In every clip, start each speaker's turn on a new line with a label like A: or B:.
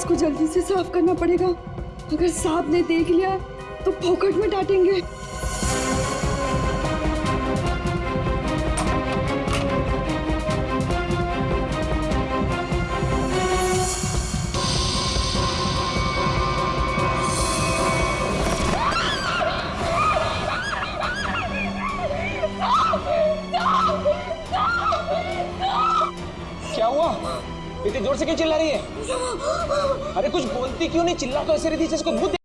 A: इसको जल्दी से साफ करना पड़ेगा। अगर सांप ने देख लिया तो फोकट में डांटेंगे।
B: क्या हुआ? इतनी जोर से क्यों चिल्ला रही है? अरे कुछ बोलती क्यों नहीं? चिल्ला तो ऐसे रही थी जैसे कोई भूत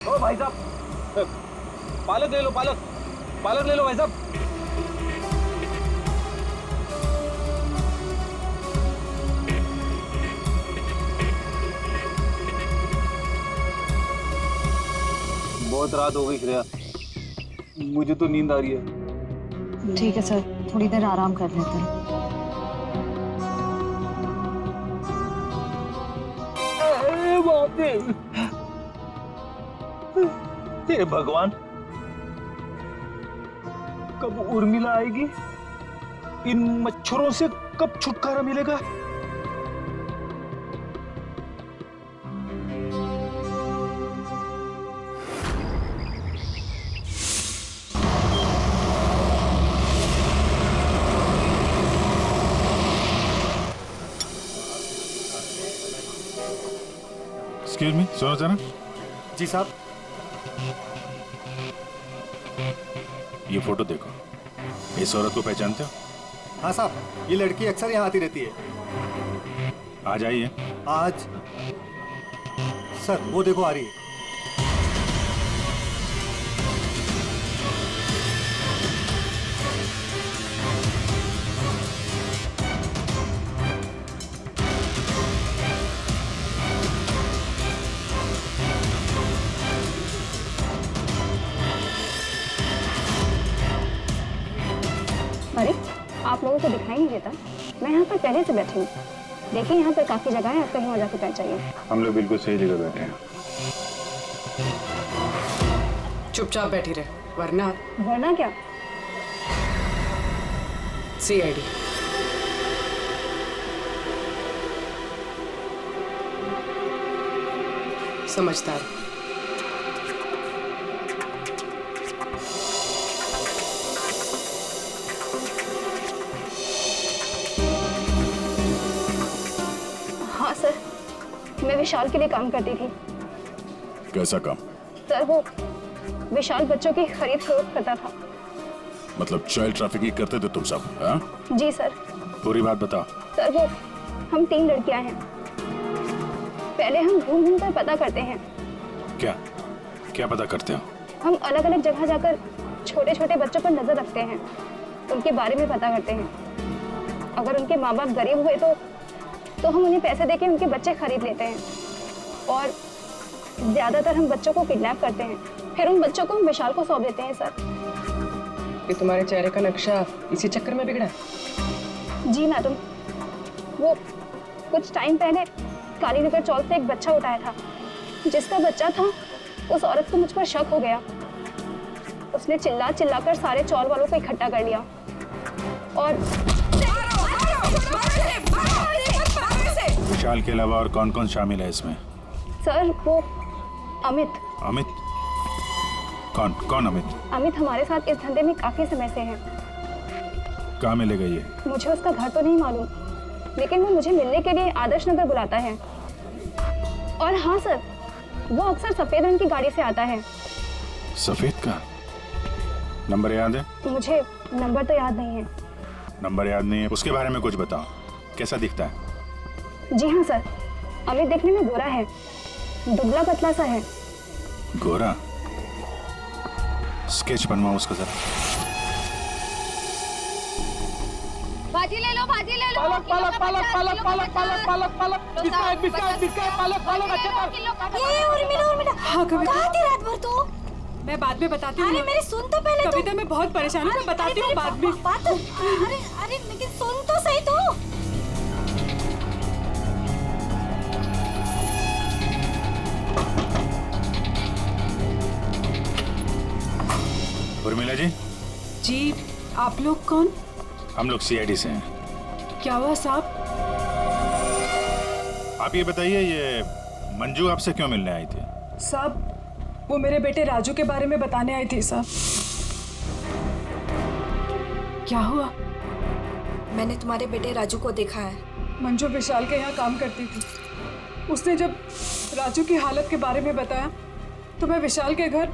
B: ओ भाई साहब, पालक ले लो, पालक पालक ले लो भाई साहब। बहुत रात हो गई श्रेया, मुझे तो नींद आ रही है।
A: ठीक है सर, थोड़ी देर आराम कर लेते हैं।
B: अरे बाप रे, हे भगवान, कब उर्मिला आएगी? इन मच्छरों से कब छुटकारा मिलेगा?
C: एक्सक्यूज मी, सुनो जरा।
D: जी साहब।
C: ये फोटो देखो, इस औरत को पहचानते हो?
D: हाँ साहब, ये लड़की अक्सर यहाँ आती रहती है।
C: आज आई है?
D: आज सर वो देखो आ रही है।
E: अरे आप लोगों को दिखाई नहीं देता? मैं यहाँ पर पहले से बैठी हूँ। देखिए यहाँ पर काफी जगह है, आप कहीं और जाके बैठ जाइए।
C: हम लोग बिल्कुल सही जगह बैठे हैं।
F: चुपचाप बैठी रहे, वरना
E: वरना क्या?
F: सीआईडी। समझदार।
E: हाँ सर, मैं विशाल के लिए काम करती थी।
C: कैसा काम?
E: सर वो विशाल बच्चों की खरीद फरोख्त करता था।
C: मतलब चाइल्ड ट्रैफिकिंग करते थे तुम सब? हाँ?
E: जी सर।
C: पूरी बात बताओ।
E: सर वो हम 3 लड़कियां हैं। पहले हम घूम घूम कर पता करते हैं।
C: क्या क्या पता करते हो?
E: हम अलग अलग जगह जाकर छोटे छोटे बच्चों पर नजर रखते हैं, उनके बारे में पता करते हैं। अगर उनके माँ बाप गरीब हुए तो हम उन्हें पैसे देके उनके बच्चे खरीद लेते हैं। और ज्यादातर हम बच्चों को किडनैप करते हैं, फिर उन बच्चों को हम विशाल को सौंप देते हैं। सर
F: ये तुम्हारे चेहरे का नक्शा इसी चक्कर में बिगड़ा है?
E: जी मैडम, वो कुछ टाइम पहले कालीनगर चौक से एक बच्चा उठाया था। जिसका बच्चा था, उस औरत को मुझ पर शक हो गया। उसने चिल्ला चिल्लाकर सारे चौल वालों को इकट्ठा कर लिया और
C: विशाल के अलावा और कौन कौन शामिल है इसमें?
E: सर वो अमित।
C: अमित? कौन कौन अमित?
E: अमित हमारे साथ इस धंधे में काफी समय से है।
C: कहाँ मिलेगा ये?
E: मुझे उसका घर तो नहीं मालूम, लेकिन वो मुझे मिलने के लिए आदर्श नगर बुलाता है। और हाँ सर, वो अक्सर सफेद रंग की गाड़ी से आता है।
C: सफेद का? नंबर याद है?
E: मुझे नंबर तो याद नहीं है।
C: नंबर याद नहीं है? उसके बारे में कुछ बताओ, कैसा दिखता है?
E: जी हाँ सर, अमित देखने में गोरा है, दुबला पतला सा है।
C: गोरा? स्केच बनवाओ उसका जरा।
G: भाजी ले लो, भाजी ले लो।
B: पालक पालक पालक पालक पालक पालक पालक पालक बिस्किट बिस्किट बिस्किट पालक पालक अच्छे पालक।
G: ये उर्मिला,
H: हाँ कविता,
G: कहाँ थी रात भर तू?
H: मैं बाद में बताती हूँ।
G: अरे मेरी सुन तो पहले।
H: कविता मैं बहुत परेशान हूँ, मैं बताती हूँ बाद में।
G: अरे अरे लेकिन सुन तो सही तू।
C: उर्मिला जी?
H: जी, आप लोग कौन?
C: हम लोग सीआईडी से हैं।
H: क्या हुआ साहब?
C: आप ये बताइए, ये मंजू आपसे क्यों मिलने आई थी?
H: साहब वो मेरे बेटे राजू के बारे में बताने आई थी साहब। क्या हुआ?
G: मैंने तुम्हारे बेटे राजू को देखा है।
H: मंजू विशाल के यहाँ काम करती थी। उसने जब राजू की हालत के बारे में बताया तो मैं विशाल के घर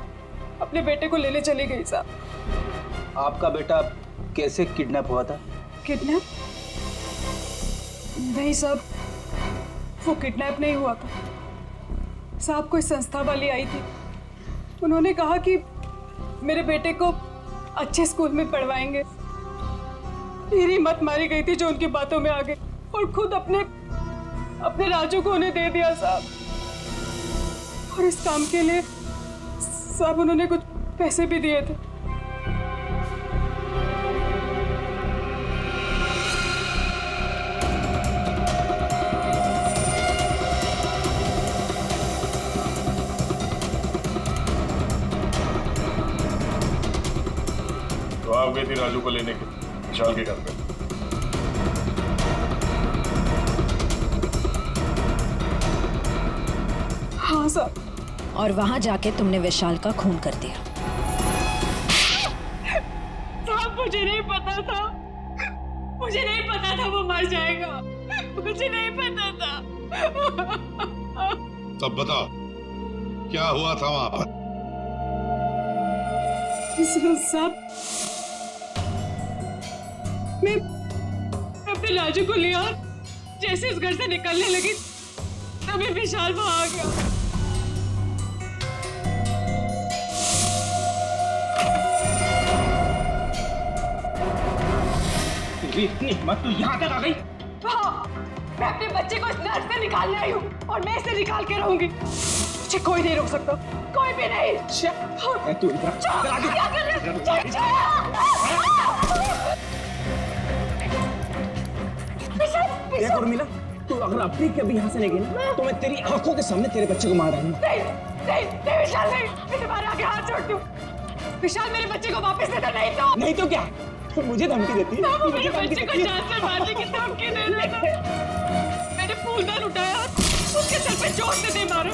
H: अपने बेटे को लेने चली गई साहब।
B: आपका बेटा कैसे किडनैप हुआ था?
H: किडनैप? नहीं साहब, वो किडनैप नहीं हुआ था साहब। कोई संस्था वाली आई थी, उन्होंने कहा कि मेरे बेटे को अच्छे स्कूल में पढ़वाएंगे। मेरी हिम्मत मारी गई थी जो उनकी बातों में आ गई और खुद अपने राजू को उन्हें दे दिया साहब। और इस काम के लिए साहब उन्होंने कुछ पैसे भी दिए थे।
C: तो आप गई थी राजू को लेने के विशाल के घर पे?
H: हाँ साहब।
I: और वहां जाके तुमने विशाल का खून कर दिया।
H: साहब मुझे नहीं पता था, मुझे नहीं पता था वो मर जाएगा, मुझे नहीं पता था।
J: तब बताओ क्या हुआ था वहां पर?
H: साहब मैं अपने राजू को लिया, जैसे इस घर से निकलने लगी तभी विशाल वहां आ गया।
B: इतनी हिम्मत तू यहाँ तक आ गई?
H: हाँ, मैं अपने बच्चे को इस नर्क से निकालने आई हूँ और मैं इसे निकाल के रहूंगी। मुझे कोई नहीं रोक सकता, कोई भी नहीं।
B: तू इधर
H: क्या कर रहे हो?
B: देख उर्मिला, तू अगर अपनी कभी यहाँ से नहीं गई ना तो मैं तेरी आंखों के सामने तेरे बच्चे को मार डालूंगा।
H: नहीं विशाल नहीं, मैं तुम्हारे आगे हाथ जोड़ती हूँ। विशाल मेरे बच्चे को वापस दे दो, नहीं तो
B: क्या? तो मुझे धमकी देती है?
H: वो मेरे बच्चे को जान से मारने की धमकी दे रहा था। मैंने फूलदान उठाया, उसके सर पे जोर से दे मारा।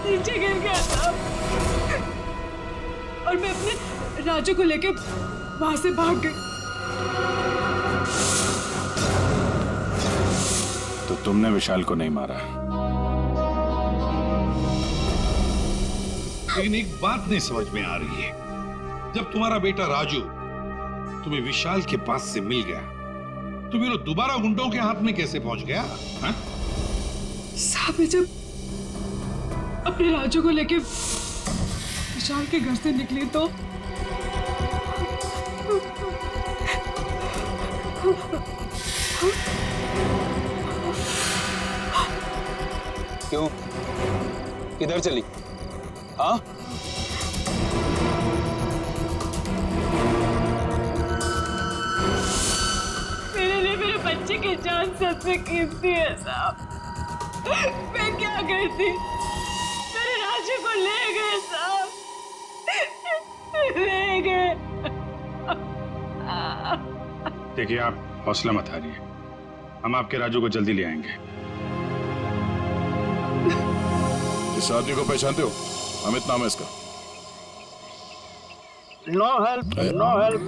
H: नीचे गिर गया था और मैं अपने राजू को लेके वहां से भाग गई।
C: तो तुमने विशाल को नहीं मारा?
J: लेकिन एक बात नहीं समझ में आ रही है, जब तुम्हारा बेटा राजू तुम्हें विशाल के पास से मिल गया तो फिर वो दोबारा गुंडों के हाथ में कैसे पहुंच गया?
H: साहब मैं जब अपने राजू को लेके विशाल के घर से निकली तो
B: क्यों? किधर चली? हाँ?
H: मेरे लिए मेरे बच्चे की जान सबसे कीमती है साहब। मैं क्या करती? मेरे राजू को ले गए साहब, ले गए।
C: देखिए, आप हौसला मत हारिए, हम आपके राजू को जल्दी ले आएंगे। इस आदमी को पहचानते हो? अमित नाम है इसका।
K: No help, no help.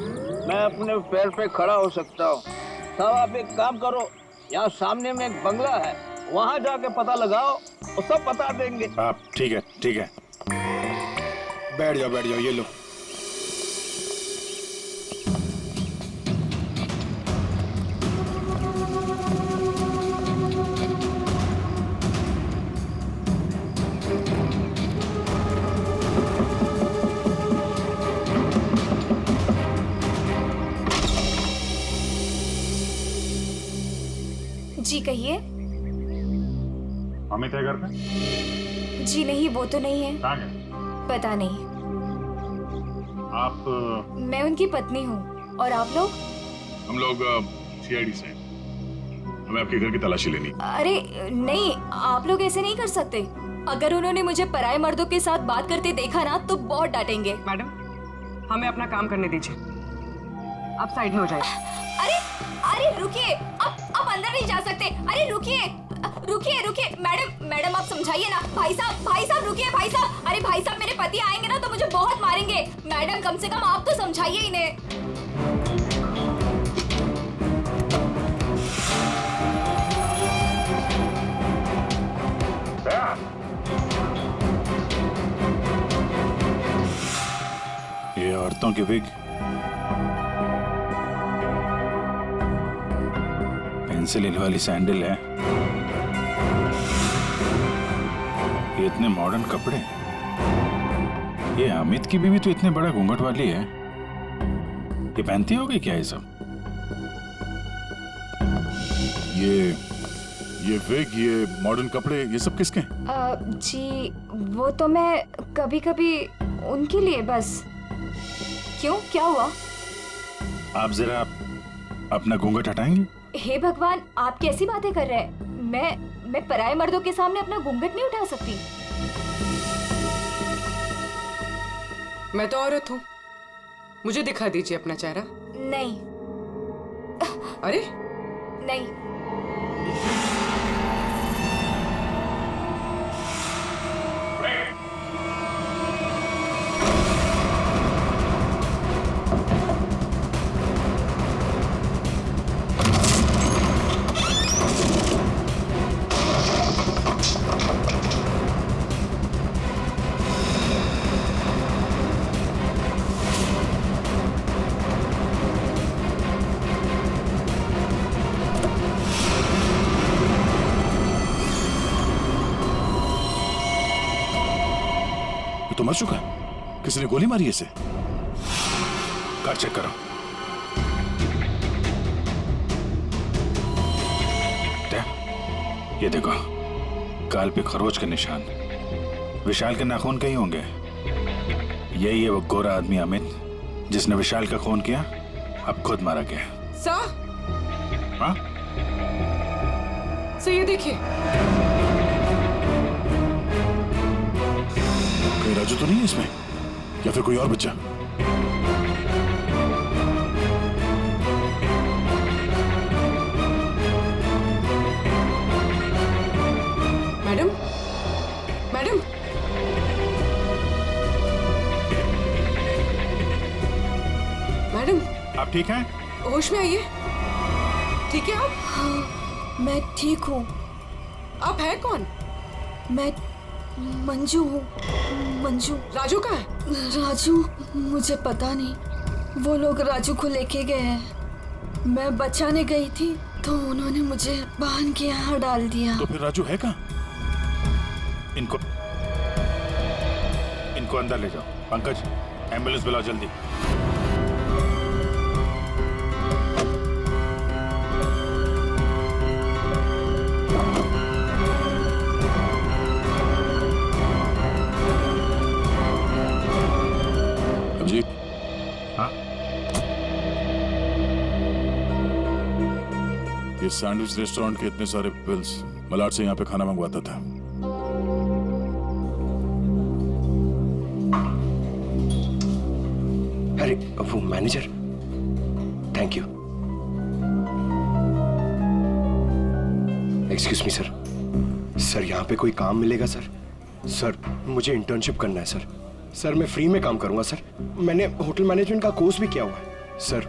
K: मैं अपने पैर पे खड़ा हो सकता हूँ। साहब आप एक काम करो, यहाँ सामने में एक बंगला है, वहाँ जाके पता लगाओ, वो सब बता देंगे।
C: आप ठीक है, ठीक है, बैठ जाओ, ये लो।
G: जी कहिए।
C: अमित है घर पे?
G: जी नहीं, वो तो नहीं है।
C: कहाँ है?
G: पता नहीं।
C: आप?
G: मैं उनकी पत्नी हूँ। और आप लोग?
C: हम लोग सीआईडी से। हमें आपके घर की तलाशी लेनी।
G: अरे नहीं, आप लोग ऐसे नहीं कर सकते। अगर उन्होंने मुझे पराये मर्दों के साथ बात करते देखा ना तो बहुत डांटेंगे।
F: मैडम, हमें अपना काम करने दीजिए, आप साइड में हो जाइए।
G: अरे रुकिए, आप अंदर नहीं जा सकते। अरे रुकिए, रुकिए रुकिए मैडम मैडम आप समझाइए ना। भाई साहब रुकिए भाई साहब। अरे भाई साहब मेरे पति आएंगे ना तो मुझे बहुत मारेंगे। मैडम कम से कम आप तो समझाइए इन्हें।
C: ये औरतों की विग, पेंसिल हिल वाली सैंडल है, ये इतने मॉडर्न कपड़े। ये अमित की बीवी तो इतने बड़ा घूंघट वाली है, ये पहनती होगी क्या ये सब?
L: ये विग, ये मॉडर्न कपड़े, ये सब किसके हैं?
G: जी वो तो मैं कभी कभी उनके लिए बस। क्यों, क्या हुआ?
C: आप जरा अपना घूंघट हटाएंगे?
G: हे भगवान, आप कैसी बातें कर रहे हैं? मैं पराये मर्दों के सामने अपना घूंघट नहीं उठा सकती।
F: मैं तो औरत हूँ, मुझे दिखा दीजिए अपना चेहरा।
G: नहीं।
F: अरे
G: नहीं।
C: तो मर चुका, किसी ने गोली मारी है इसे। कार चेक करो। ये देखो, गाल पे खरोच के निशान, विशाल के नाखून कहीं होंगे। यही है वो गोरा आदमी अमित जिसने विशाल का खून किया, अब खुद मारा गया।
F: सर,
C: हाँ?
F: सर ये देखिए।
C: राजू तो नहीं है इसमें, या फिर कोई और बच्चा?
F: मैडम, मैडम, मैडम,
C: आप ठीक हैं?
F: होश में आइए। ठीक है आप?
A: हाँ, मैं ठीक हूँ।
F: आप है कौन?
A: मैं मंजू हूँ। मंजू।
F: राजू कहाँ है?
A: राजू मुझे पता नहीं, वो लोग राजू को लेके गए हैं। मैं बचाने गई थी तो उन्होंने मुझे बांध के यहाँ डाल दिया।
C: तो फिर राजू है कहाँ? इनको अंदर ले जाओ। पंकज, एम्बुलेंस बुलाओ जल्दी। हाँ?
L: ये सैंडविच रेस्टोरेंट के इतने सारे बिल्स मलाड से यहाँ पे खाना मंगवाता था।
M: अरे वो manager, thank you. Excuse me sir, sir यहाँ पे कोई काम मिलेगा सर? सर मुझे इंटर्नशिप करना है सर। सर मैं फ्री में काम करूंगा सर, मैंने होटल मैनेजमेंट का कोर्स भी किया हुआ है सर।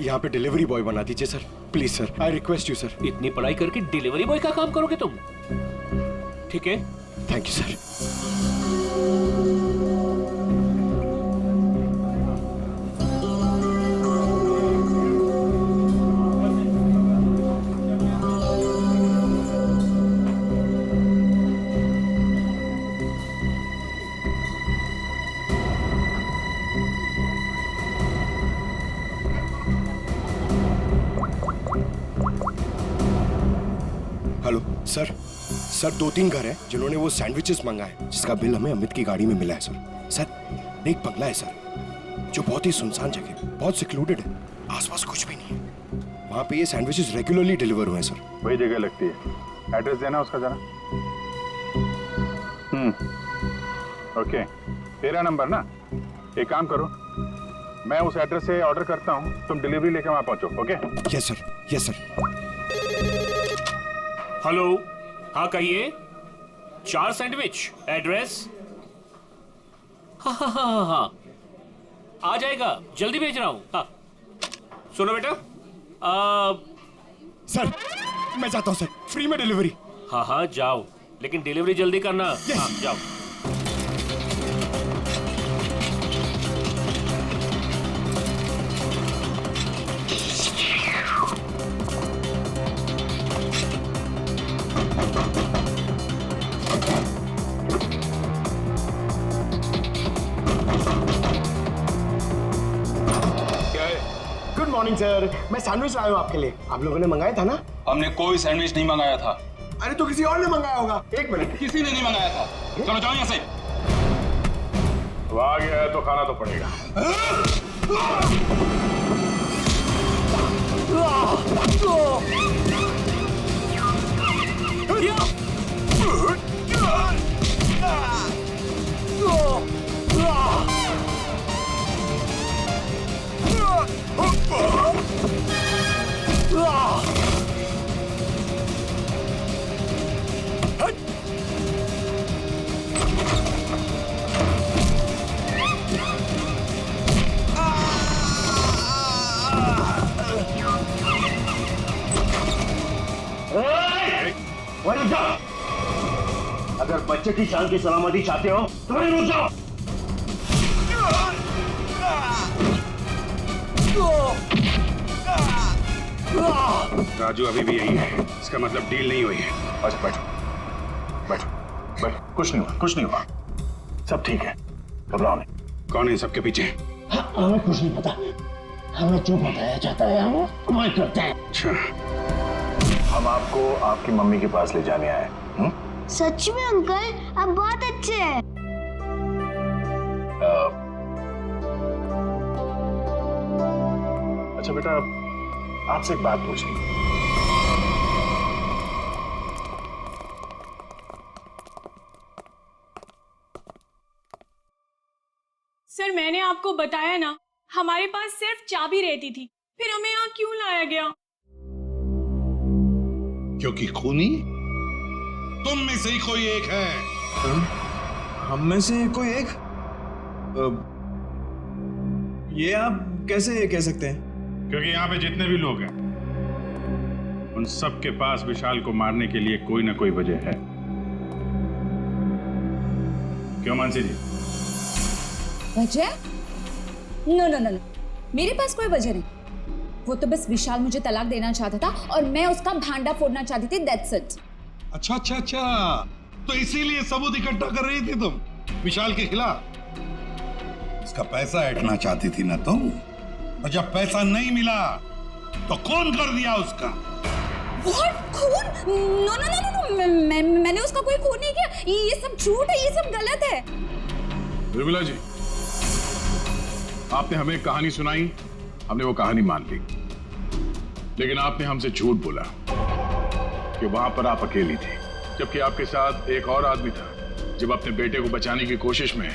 M: यहाँ पे डिलीवरी बॉय बना दीजिए sir, please sir, I request you sir.
K: इतनी पढ़ाई करके डिलीवरी बॉय का काम करोगे तुम? ठीक है,
M: thank you sir. Hello sir, sir 2-3 घर हैं जिन्होंने वो सैंडविचेस मंगाए, जिसका बिल हमें अमित की गाड़ी में मिला है सर। सर एक बंगला है सर, जो बहुत ही सुनसान जगह, बहुत सिक्लूडेड है, आसपास कुछ भी नहीं है। वहाँ पे ये सैंडविचेस रेगुलरली डिलीवर हुए हैं सर।
C: वही जगह लगती है, एड्रेस देना उसका जरा। ओके, 13 नंबर ना। एक काम करो, मैं उस एड्रेस से ऑर्डर करता हूँ, तुम डिलीवरी लेके वहाँ पहुँचो। Okay?
M: Yes sir, yes sir.
C: Hello,
N: हाँ कहिए। 4 सैंडविच। एड्रेस? हाँ हाँ हाँ हाँ, आ जाएगा, जल्दी भेज रहा हूँ। हाँ सुनो बेटा,
M: सर मैं जाता हूँ सर, फ्री में डिलीवरी।
N: हाँ हाँ जाओ, लेकिन डिलीवरी जल्दी करना। हाँ जाओ।
M: गुड मॉर्निंग सर, मैं सैंडविच लाया हूँ आपके लिए। आप लोगों ने मंगाया था ना?
B: हमने कोई सैंडविच नहीं मंगाया था।
M: अरे तो किसी और ने मंगाया होगा। एक मिनट,
B: किसी ने नहीं मंगाया था। चलो जाओ यहाँ से।
L: तो आ गया है तो खाना तो पड़ेगा।
K: अगर बच्चे की जान की सलामती चाहते हो तो वहीं रुक जाओ।
C: राजू अभी भी यही है, इसका मतलब डील नहीं हुई है। अच्छा बैठो बैठो बैठो, कुछ नहीं हुआ, कुछ नहीं हुआ, सब ठीक है, घबराओ नहीं। कौन है सबके पीछे?
K: हमें कुछ नहीं पता, हमें जो बताया जाता है हम वही करते हैं।
C: अच्छा, हम आपको आपकी मम्मी के पास ले जाने आए।
O: सच में अंकल, आप बहुत अच्छे हैं।
C: अच्छा बेटा, आपसे एक बात पूछनी।
H: सर मैंने आपको बताया ना, हमारे पास सिर्फ चाबी रहती थी, फिर हमें यहाँ क्यों लाया गया?
J: क्योंकि खूनी तुम में से ही कोई एक है।
B: हम में से कोई एक? ये आप कैसे कह सकते हैं?
C: क्योंकि यहाँ पे जितने भी लोग हैं उन सब के पास विशाल को मारने के लिए कोई ना कोई वजह है। क्यों मानसी जी?
G: वजह? नो नो नो नो, मेरे पास कोई वजह नहीं। वो तो बस विशाल मुझे तलाक देना चाहता था और मैं उसका भांडा फोड़ना चाहती थी, दैट्स इट।
J: अच्छा अच्छा अच्छा, तो इसीलिए सबूत इकट्ठा कर रही थी तुम विशाल के खिलाफ। उसका पैसा ऐंठना चाहती थी ना तुम, और जब पैसा नहीं मिला तो खून कर दिया उसका।
G: What? खून? नो नो नो नो, मैंने उसका कोई खून नहीं किया। ये सब झूठ है, ये सब गलत है।
L: बिरबला जी, आपने हमें एक कहानी सुनाई, हमने वो कहानी मान ली, लेकिन आपने हमसे झूठ बोला कि वहां पर आप अकेली थी, जबकि आपके साथ एक और आदमी था। जब अपने बेटे को बचाने की कोशिश में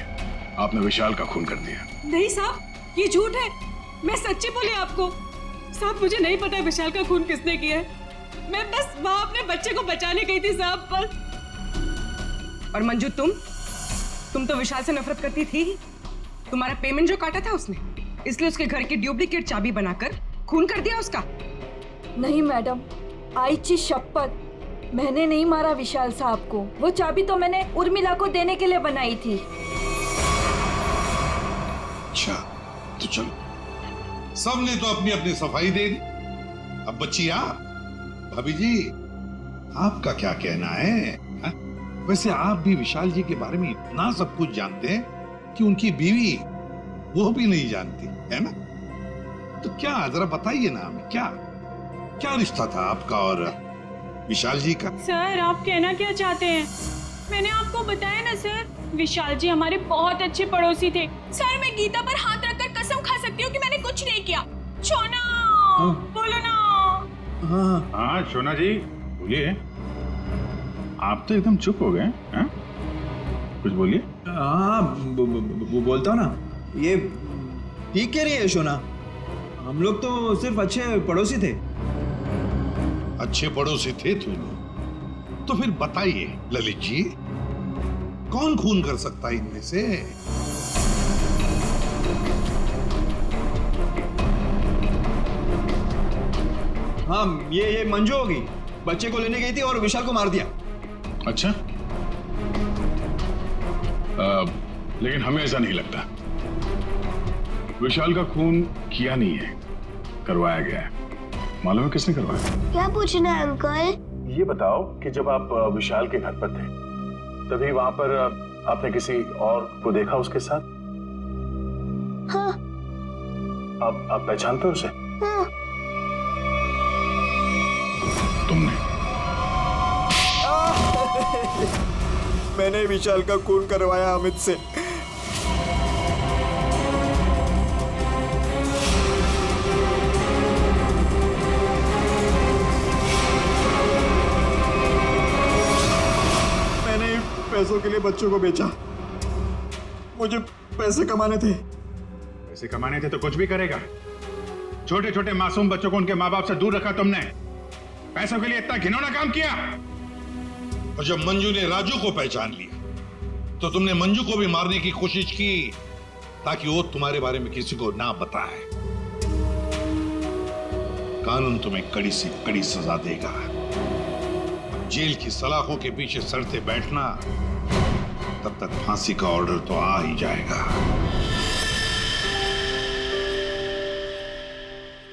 L: आपने विशाल का खून कर दिया।
H: नहीं साहब, ये झूठ है, मैं सच्ची बोली आपको। साहब मुझे नहीं पता विशाल का खून किसने किया है, मैं बस वहां अपने बच्चे को बचाने गई थी साहब, बस। और मंजू तुम तो विशाल से नफरत करती थी। तुम्हारा पेमेंट जो काटा था उसने, इसलिए उसके घर की डुप्लीकेट चाबी बनाकर खून कर दिया उसका।
A: नहीं मैडम, आईची शपथ, मैंने नहीं मारा विशाल साहब को। वो चाबी तो मैंने उर्मिला को देने के लिए बनाई थी।
J: अच्छा तो चलो, सबने तो अपनी अपनी सफाई दे दी। अब बच्ची आप, भाभी जी आपका क्या कहना है? हा? वैसे आप भी विशाल जी के बारे में इतना सब कुछ जानते हैं कि उनकी बीवी वो भी नहीं जानती है ना? तो क्या जरा बताइए ना हमें, क्या रिश्ता था आपका और विशाल जी का?
H: सर आप कहना क्या चाहते हैं? मैंने आपको बताया ना सर, विशाल जी हमारे बहुत अच्छे पड़ोसी थे। सर मैं गीता पर हाथ रखकर कसम खा सकती हूँ कि मैंने कुछ नहीं किया। शोना बोलो ना।
C: हाँ शोना जी बोलिए। आप तो एकदम चुप हो गए हैं, कुछ बोलिए।
B: हाँ बोलता हूँ ना, ये ठीक कह रही है शोना, हम लोग तो सिर्फ अच्छे पड़ोसी थे।
J: अच्छे पड़ोसी थे तुम, तो फिर बताइए ललित जी, कौन खून कर सकता है इनमें से?
B: हाँ, ये मंजू होगी। बच्चे को लेने गई थी और विशाल को मार दिया।
L: अच्छा, लेकिन हमें ऐसा नहीं लगता। विशाल का खून किया नहीं है, करवाया गया है। मालूम है किसने करवाया?
O: क्या पूछना है अंकल?
C: ये बताओ कि जब आप विशाल के घर पर थे, तभी वहां पर आपने किसी और को देखा उसके साथ?
O: हाँ।
C: आप पहचानते हो उसे?
O: हाँ।
L: तुमने?
B: मैंने विशाल का खून करवाया अमित से। मैंने पैसों के लिए बच्चों को बेचा। मुझे पैसे कमाने थे।
C: पैसे कमाने थे तो कुछ भी करेगा। छोटे छोटे मासूम बच्चों को उनके माँ बाप से दूर रखा तुमने। पैसों के लिए इतना घिनौना काम किया।
J: और जब मंजू ने राजू को पहचान लिया तो तुमने मंजू को भी मारने की कोशिश की ताकि वो तुम्हारे बारे में किसी को ना बताए। कानून तुम्हें कड़ी से कड़ी सजा देगा। जेल की सलाखों के पीछे सड़ते बैठना, तब तक फांसी का ऑर्डर तो आ ही जाएगा।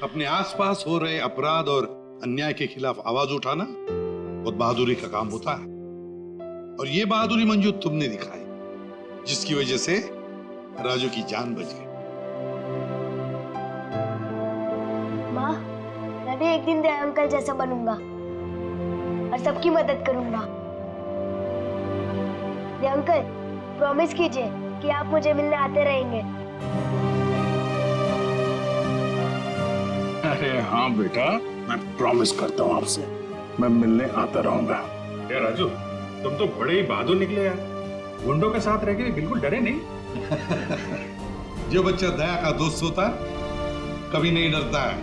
J: अपने आसपास हो रहे अपराध और अन्याय के खिलाफ आवाज उठाना बहुत बहादुरी का काम होता है। और ये बहादुरी मंजू तुमने दिखाई, जिसकी वजह से राजू की जान बच गई।
O: माँ, मैं भी एक दिन दया अंकल जैसा बनूंगा और सबकी मदद करूंगा। दया अंकल, प्रॉमिस कीजिए कि आप मुझे मिलने आते रहेंगे।
L: अरे हाँ बेटा, मैं प्रॉमिस करता हूँ आपसे, मैं मिलने आता रहूंगा।
C: क्या राजू, तुम तो बड़े ही बहादुर निकले यार। गुंडों के साथ रह के बिल्कुल डरे नहीं।
J: जो बच्चा दया का दोस्त होता है कभी नहीं डरता है।